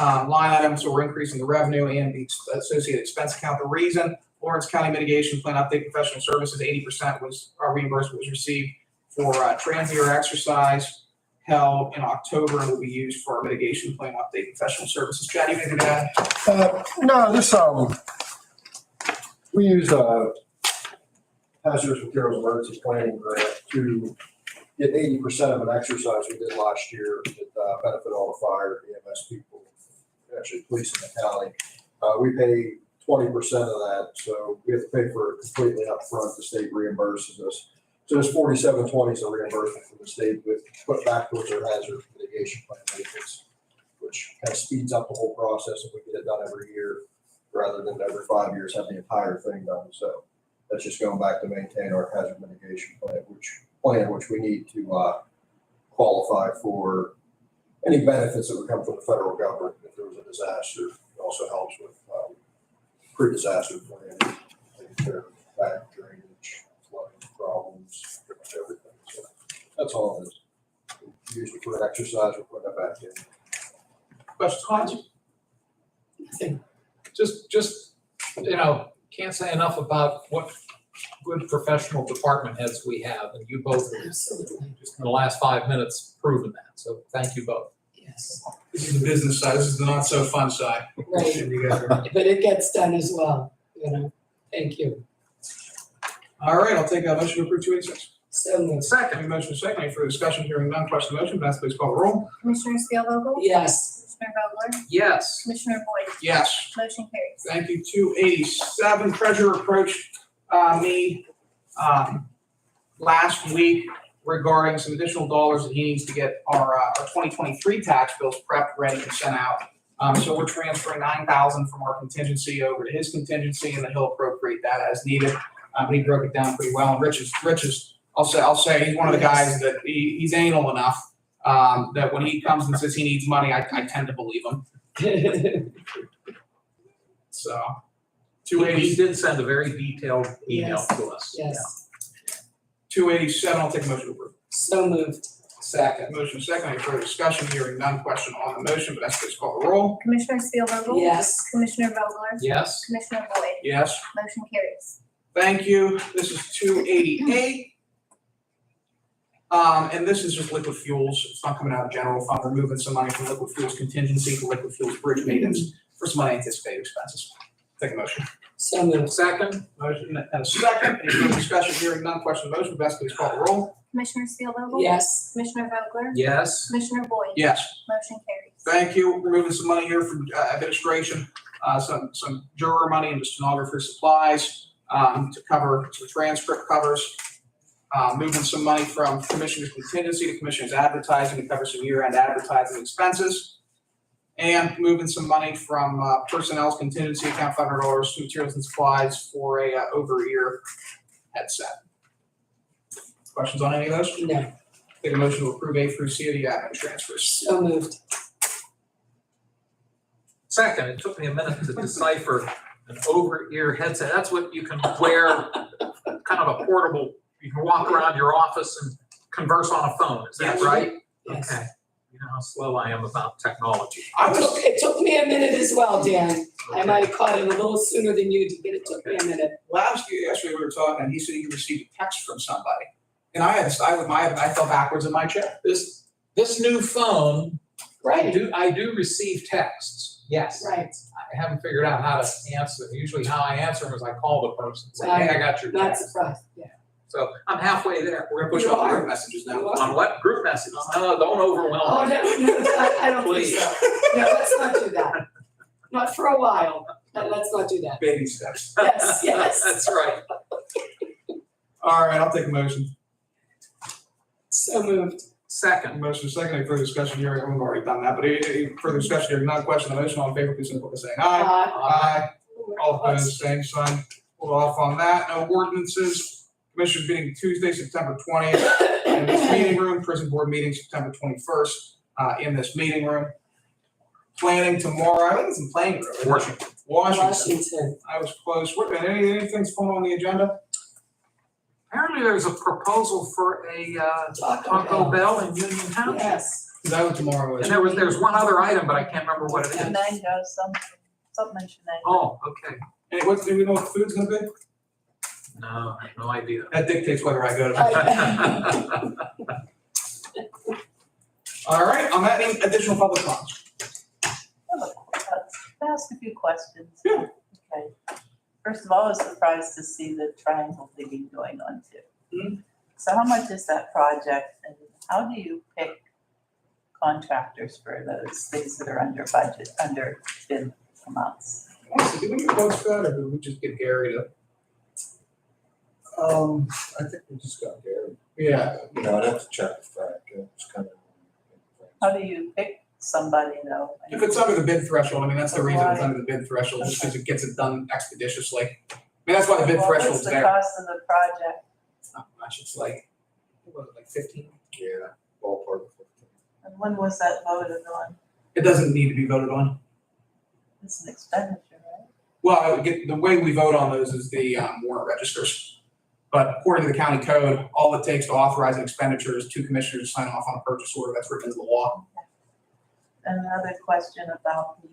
Speaker 2: line item, so we're increasing the revenue and the associated expense account. The reason Lawrence County Mitigation Plan Update Professional Services, 80% was our reimbursement was received for transient exercise held in October and will be used for our mitigation plan update professional services. Chad, you anything to add?
Speaker 10: No, this, we use hazardous materials emergency planning grant to get 80% of an exercise we did last year that benefit all the fire, EMS people, actually police in the county. We pay 20% of that, so we have to pay for it completely upfront. The state reimburses us. So this 4720 is a reimbursement from the state with put back towards our hazard mitigation plan maintenance, which kind of speeds up the whole process if we get it done every year rather than every 5 years have the entire thing done. So that's just going back to maintain our hazard mitigation plan, which we need to qualify for any benefits that would come from the federal government if there was a disaster. It also helps with pre-disaster planning, taking care of back drainage, flooding problems, pretty much everything. So that's all it is. We use it for an exercise, we're putting it back in.
Speaker 2: Questions, comments?
Speaker 1: just, can't say enough about what good professional department heads we have, and you both have
Speaker 5: Absolutely.
Speaker 1: just in the last 5 minutes proven that, so thank you both.
Speaker 5: Yes.
Speaker 2: This is the business side, this is the not so fun side.
Speaker 5: Right.
Speaker 2: And you guys are-
Speaker 5: But it gets done as well, Thank you.
Speaker 2: All right, I'll take a motion to approve 286.
Speaker 5: So moved.
Speaker 2: Second. Any motion is second, any further discussion? Hearing none, question on the motion, Vanessa, please call the roll.
Speaker 4: Commissioner Spielvogel?
Speaker 5: Yes.
Speaker 4: Commissioner Vogler?
Speaker 1: Yes,
Speaker 4: Commissioner Boyd?
Speaker 2: Yes.
Speaker 4: Motion carries.
Speaker 2: Thank you. 287, treasurer approached me last week regarding some additional dollars that he needs to get our 2023 tax bills prepped, ready, and sent out. So we're transferring $9,000 from our contingency over to his contingency, and then he'll appropriate that as needed. He broke it down pretty well. And Rich is, I'll say, he's one of the guys that he's anal enough that when he comes and says he needs money, I tend to believe him. So,
Speaker 1: he
Speaker 2: 280.
Speaker 1: did send a very detailed email
Speaker 5: Yes.
Speaker 1: to us.
Speaker 5: Yes.
Speaker 2: 287, I'll take a motion to approve.
Speaker 5: So moved.
Speaker 1: Second,
Speaker 2: Motion second, any further discussion? Hearing none, question on the motion, Vanessa, please call the roll.
Speaker 4: Commissioner Spielvogel?
Speaker 5: Yes.
Speaker 4: Commissioner Vogler?
Speaker 1: yes,
Speaker 4: Commissioner Boyd?
Speaker 2: Yes,
Speaker 4: Motion carries.
Speaker 2: thank you. This is 288. And this is just liquid fuels. It's not coming out of general fund. We're moving some money from liquid fuels contingency to liquid fuels bridge maintenance for some unanticipated expenses. Take a motion.
Speaker 5: So moved.
Speaker 1: second,
Speaker 2: Motion and a second. Any further discussion? Hearing none, question on the motion, Vanessa, please call the roll.
Speaker 4: Commissioner Spielvogel?
Speaker 5: Yes.
Speaker 4: Commissioner Vogler?
Speaker 1: yes,
Speaker 4: Commissioner Boyd?
Speaker 2: Yes.
Speaker 4: Motion carries.
Speaker 2: Thank you. We're moving some money here from administration some juror money into stenographer supplies, to cover some transcript covers. Moving some money from commissioner's contingency to commissioner's advertising to cover some year-end advertising expenses. And moving some money from personnel's contingency account, $500 to materials and supplies for a over-ear headset. Questions on any of those?
Speaker 5: No,
Speaker 2: Take a motion to approve A through C of the admin transfers.
Speaker 5: so moved.
Speaker 1: Second, it took me a minute to decipher an over-ear headset. That's what you can wear, kind of a portable, you can walk around your office and converse on a phone. Is that
Speaker 2: Yes.
Speaker 1: right?
Speaker 5: Yes.
Speaker 1: Okay. You know how slow I am about technology.
Speaker 5: It took me a minute as well, Dan. I might have caught it a little sooner than you did, but it took me a minute.
Speaker 2: Yesterday we were talking, and he said he received a text from somebody. And I fell backwards in my chair.
Speaker 1: This new phone,
Speaker 5: Right,
Speaker 1: I do receive texts, yes.
Speaker 5: right.
Speaker 1: I haven't figured out how to answer. Usually how I answer them is I call the person and say, hey, I got your
Speaker 5: Not
Speaker 1: text.
Speaker 5: surprised, yeah.
Speaker 1: So I'm halfway there.
Speaker 2: We're gonna push
Speaker 5: You
Speaker 2: off
Speaker 5: are.
Speaker 2: group messages now.
Speaker 5: You are.
Speaker 1: On what? Group messages? No, don't
Speaker 5: Oh,
Speaker 1: overwhelm me.
Speaker 5: I don't think
Speaker 1: Please.
Speaker 5: so. No, let's not do that. Not for a while. Let's not do that.
Speaker 2: Baby steps.
Speaker 5: Yes, yes.
Speaker 1: That's right.
Speaker 2: All right, I'll take a motion.
Speaker 5: So moved.
Speaker 1: Second,
Speaker 2: Motion second, any further discussion here? We've already done that, but any further discussion here? None, question on the motion, all in favor, please signify by saying aye. Aye. All opposed, same sign. Hold off on that. No ordinances. Commissioners meeting Tuesday, September 20th in this meeting room. Prison board meeting September 21st in this meeting room. Planning tomorrow, I think it's in planning room.
Speaker 1: Washington.
Speaker 5: Washington.
Speaker 2: I was close. Anything's going on the agenda?
Speaker 1: Apparently there's a proposal for a Taco Bell in Union Township.
Speaker 5: Yes.
Speaker 2: Because I went tomorrow.
Speaker 1: And there's one other item, but I can't remember what it is.
Speaker 3: Shenango, something Shenango.
Speaker 1: Oh, okay.
Speaker 2: And do we know what the food's gonna be?
Speaker 1: No, I have no idea.
Speaker 2: That dictates whether I go to. All right, on that, any additional public comments?
Speaker 3: Can I ask a few questions?
Speaker 2: Yeah.
Speaker 3: Okay. First of all, I was surprised to see the triangle digging going on too.
Speaker 2: Mhm.
Speaker 3: So how much is that project and how do you pick contractors for those things that are under budget, under bid amounts?
Speaker 2: Honestly, did we get quotes for that, or did we just get Gary to?
Speaker 10: I think we just got Gary.
Speaker 2: Yeah.
Speaker 10: You know, I'd have to check the fact, it's kind of.
Speaker 3: How do you pick somebody though?
Speaker 2: If it's under the bid threshold, I mean, that's the reason it's under the bid threshold, just because it gets it done expeditiously. I mean, that's why the bid
Speaker 3: Well,
Speaker 2: threshold's
Speaker 3: what's the
Speaker 2: there.
Speaker 3: cost of the project
Speaker 2: It's not much, it's like, what was it, like 15?
Speaker 10: Yeah, ballpark.
Speaker 3: and when was that voted on?
Speaker 2: It doesn't need to be voted on.
Speaker 3: It's an expenditure, right?
Speaker 2: Well, the way we vote on those is the warrant registers. But according to the county code, all it takes to authorize an expenditure is 2 commissioners to sign off on a purchase order that's written into the law.
Speaker 3: Another question about the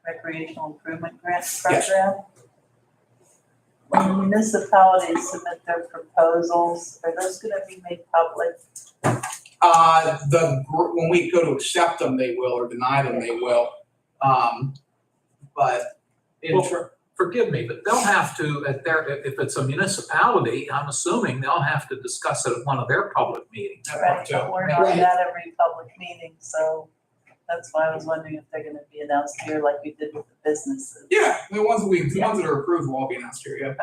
Speaker 3: recreational improvement grant
Speaker 2: Yes.
Speaker 3: program. When municipalities submit their proposals, are those gonna be made public?
Speaker 2: When we go to accept them, they will, or deny them, they will. But in
Speaker 1: Well, forgive me, but they'll have to, if it's a municipality, I'm assuming they'll have to discuss it at one of their public meetings.
Speaker 3: Right, but we're not
Speaker 5: Right.
Speaker 3: at every public meeting, so that's why I was wondering if they're gonna be announced here like we did with the businesses.
Speaker 2: yeah, the ones that are approved will all be announced here, yeah.
Speaker 3: Okay,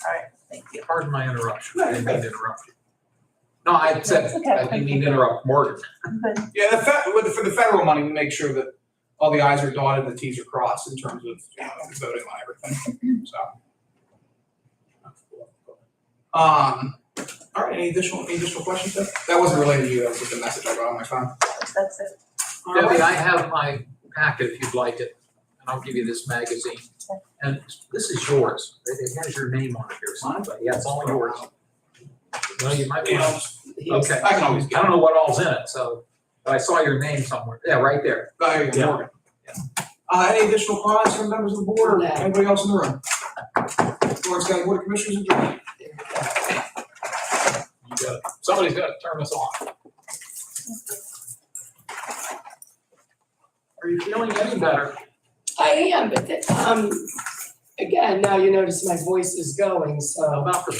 Speaker 3: all right, thank you.
Speaker 1: Pardon my interruption. I didn't mean to interrupt you. No, I said,
Speaker 3: That's okay.
Speaker 1: I didn't mean to interrupt Morgan.
Speaker 3: But
Speaker 2: Yeah, for the federal money, we make sure that all the i's are dotted and the t's are crossed in terms of, voting on everything, so. All right, any additional questions there? That wasn't related to you, that was just a message I got on my phone.
Speaker 3: that's it.
Speaker 2: All
Speaker 1: Debbie,
Speaker 2: right.
Speaker 1: I have my packet if you'd like it, and I'll give you this magazine. And this is yours. It has your name on it here, signed, but yeah, it's all yours. Well, you might want to, okay.
Speaker 2: I can always
Speaker 1: I
Speaker 2: get
Speaker 1: don't know what all's in it, so, but I saw your name somewhere. Yeah, right there.
Speaker 2: There you go, Morgan. Any additional comments from members of the board or
Speaker 5: No.
Speaker 2: anybody else in the room? Lawrence County Board of Commissioners adjourned.
Speaker 1: You got it. Somebody's got to turn this on. Are you feeling any better?
Speaker 5: I am, but again, now you notice my voice is going, so.
Speaker 1: About the